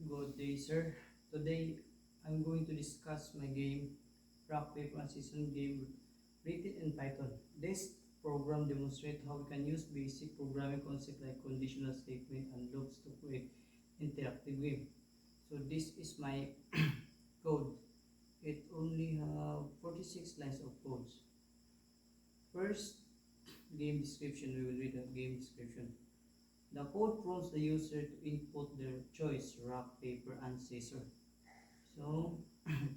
Good day, sir. Today, I'm going to discuss my game, Rock, Paper, and Scissors game written in Python. This program demonstrates how we can use basic programming concepts like conditional statement and loops to create interactive game. So this is my code. It only have 46 lines of codes. First, game description. We will read the game description. The code prompts the user to input their choice, rock, paper, and scissors. So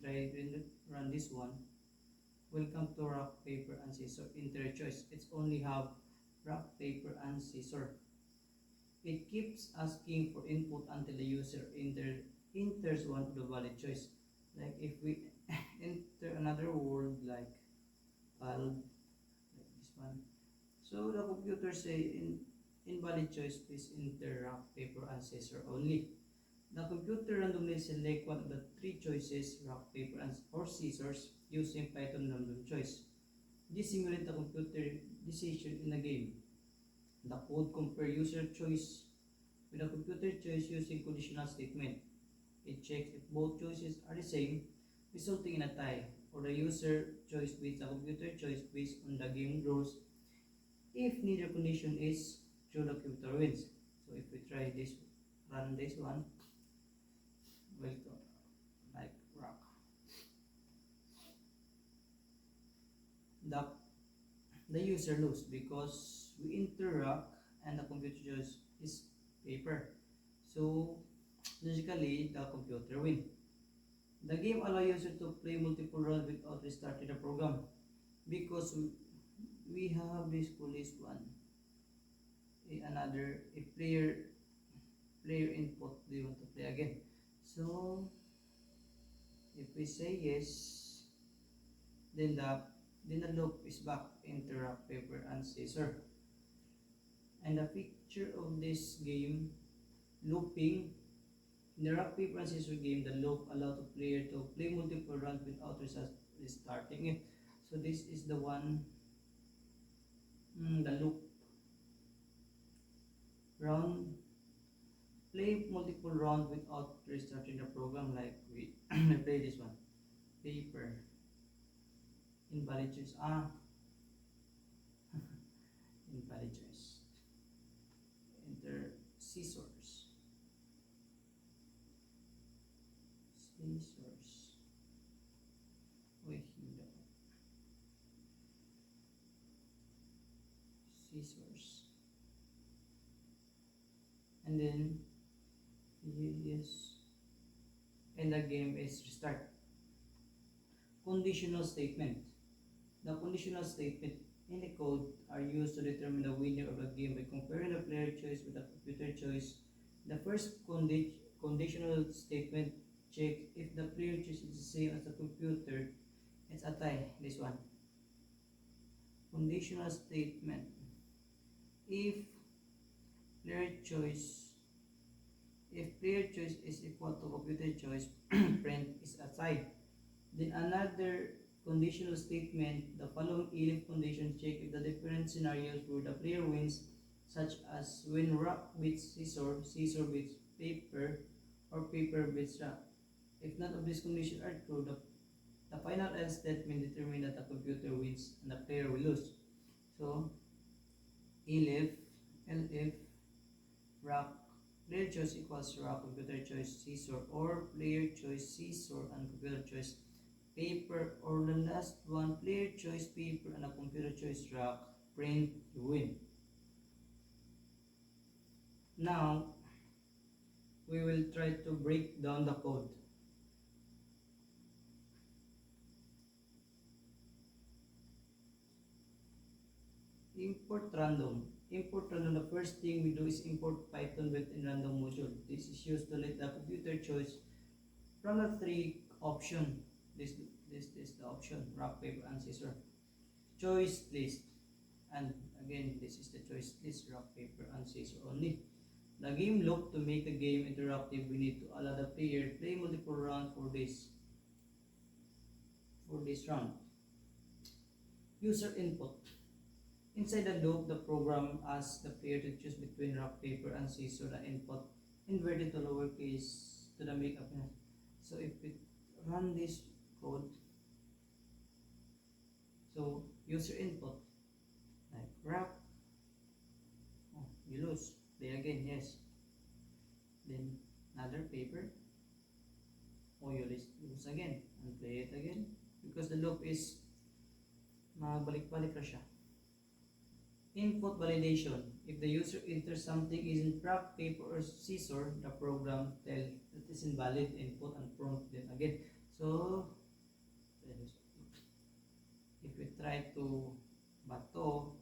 try to run this one. Welcome to rock, paper, and scissors. Enter a choice. It's only have rock, paper, and scissors. It keeps asking for input until the user enters one of the valid choice. Like if we enter another word like bulb, like this one. So the computer say in invalid choice, please enter rock, paper, and scissors only. The computer randomly select one of the three choices, rock, paper, or scissors, using Python random choice. This simulates the computer decision in a game. The code compares user choice with the computer choice using conditional statement. It checks if both choices are the same, resulting in a tie, or the user choice beats the computer choice based on the game rules. If neither condition is true, the computer wins. So if we try this, run this one, well, like rock. The, the user loses because we enter rock and the computer choice is paper. So logically, the computer wins. The game allows user to play multiple rounds without restarting the program because we have this police one. Another a player input, do you want to play again? So if we say yes, then the loop is back into rock, paper, and scissors. And the feature of this game, looping. In the rock, paper, and scissors game, the loop allows the player to play multiple rounds without restarting it. So this is the one, the loop round. Play multiple rounds without restarting the program, like we play this one. Paper, invalid choice. Invalid choice. Enter scissors. Scissors. Wait, scissors. And then yes, and the game is restart. Conditional statement. The conditional statement in the code are used to determine the winner of the game by comparing the player choice with the computer choice. The first conditional statement checks if the player choice is the same as the computer. It's a tie, this one. Conditional statement. If player choice is equal to computer choice, print is a tie. Then another conditional statement, the following if condition check if the different scenarios where the player wins, such as when rock beats scissor, scissor beats paper, or paper beats rock. If none of these conditions are true, the final else statement determines that the computer wins and the player will lose. So, elif rock, player choice equals rock, computer choice scissor, or player choice scissor and computer choice paper, or the last one, player choice paper and a computer choice rock, print, you win. Now, we will try to break down the code. Import random. Import random, the first thing we do is import Python built-in random module. This is used to let the computer choice from the three option. This is the option, rock, paper, and scissors. Choice list. And again, this is the choice list, rock, paper, and scissors only. The game loop, to make the game interactive, we need to allow the player play multiple rounds for this round. User input. Inside the loop, the program asks the player to choose between rock, paper, and scissors. The input inverted to to the makeup. So if we run this code, so user input like wrap, oh, you lose, play again, yes, then another paper, oh, you lose again and play it again, because the loop is mabalik-balik na siya. Input validation. If the user enters something isn't rock, paper, or scissor, the program tells that is invalid input and prompt them again. So, if we try to bato,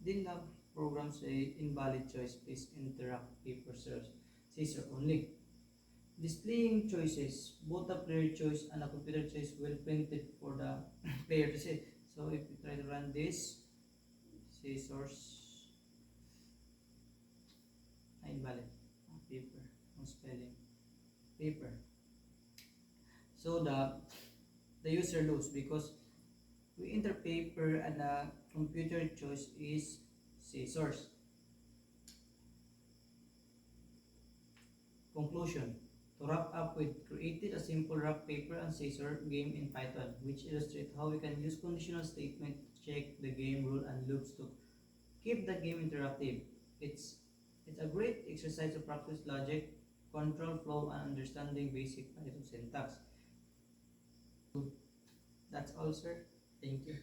then the program say invalid choice, please enter rock, paper, scissor only. Displaying choices, both the player choice and the computer choice will print it for the player to see. So if we try to run this, scissors, invalid, paper, no spelling, paper. So the user lose because we enter paper and the computer choice is scissors. Conclusion. To wrap up, we created a simple rock, paper, and scissor game in Python, which illustrates how we can use conditional statement to check the game rule and loops to keep the game interactive. It's a great exercise to practice logic, control flow, and understanding basic Python syntax. That's all, sir. Thank you.